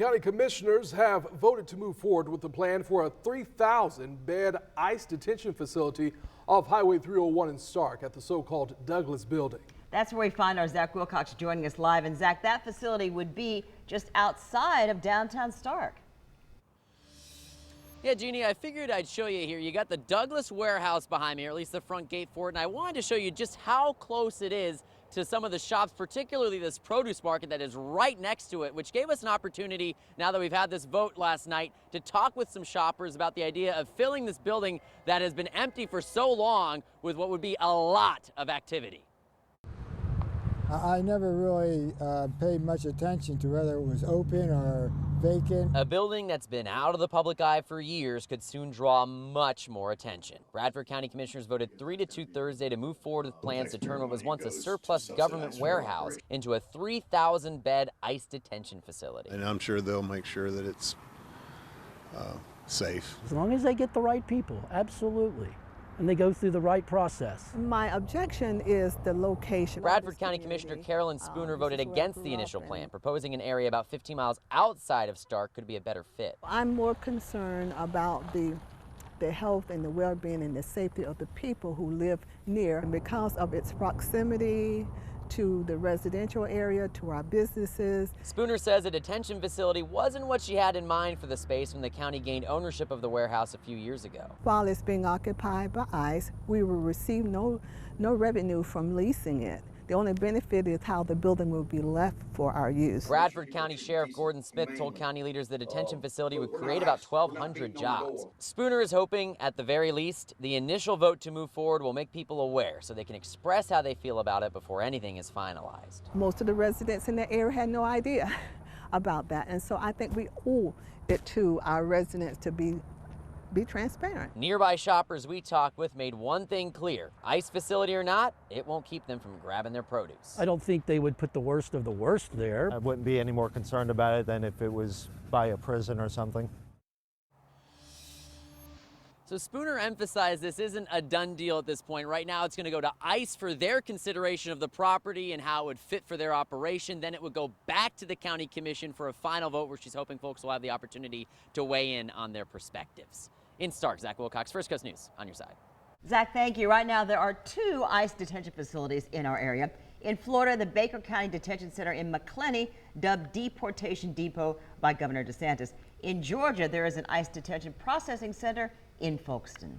County commissioners have voted to move forward with the plan for a 3,000-bed ICE detention facility off Highway 301 in Starke at the so-called Douglas building. That's where we find our Zach Wilcox joining us live. And Zach, that facility would be just outside of downtown Starke. Yeah, Jeannie, I figured I'd show you here. You got the Douglas warehouse behind me, or at least the front gate for it, and I wanted to show you just how close it is to some of the shops, particularly this produce market that is right next to it, which gave us an opportunity, now that we've had this vote last night, to talk with some shoppers about the idea of filling this building that has been empty for so long with what would be a lot of activity. I never really paid much attention to whether it was open or vacant. A building that's been out of the public eye for years could soon draw much more attention. Bradford County commissioners voted 3-2 Thursday to move forward with plans to turn what was once a surplus government warehouse into a 3,000-bed ICE detention facility. And I'm sure they'll make sure that it's safe. As long as they get the right people, absolutely. And they go through the right process. My objection is the location. Bradford County Commissioner Carolyn Spooner voted against the initial plan, proposing an area about 15 miles outside of Starke could be a better fit. I'm more concerned about the health and the well-being and the safety of the people who live near. And because of its proximity to the residential area, to our businesses. Spooner says a detention facility wasn't what she had in mind for the space when the county gained ownership of the warehouse a few years ago. While it's being occupied by ICE, we will receive no revenue from leasing it. The only benefit is how the building will be left for our use. Bradford County Sheriff Gordon Smith told county leaders the detention facility would create about 1,200 jobs. Spooner is hoping, at the very least, the initial vote to move forward will make people aware so they can express how they feel about it before anything is finalized. Most of the residents in the area had no idea about that, and so I think we owe it to our residents to be transparent. Nearby shoppers we talked with made one thing clear. ICE facility or not, it won't keep them from grabbing their produce. I don't think they would put the worst of the worst there. I wouldn't be any more concerned about it than if it was by a prison or something. So Spooner emphasized this isn't a done deal at this point. Right now it's going to go to ICE for their consideration of the property and how it would fit for their operation. Then it would go back to the county commission for a final vote where she's hoping folks will have the opportunity to weigh in on their perspectives. In Starke, Zach Wilcox, First Coast News, on your side. Zach, thank you. Right now, there are 2 ICE detention facilities in our area. In Florida, the Baker County Detention Center in McClenny, dubbed Deportation Depot by Governor DeSantis. In Georgia, there is an ICE detention processing center in Folkestone.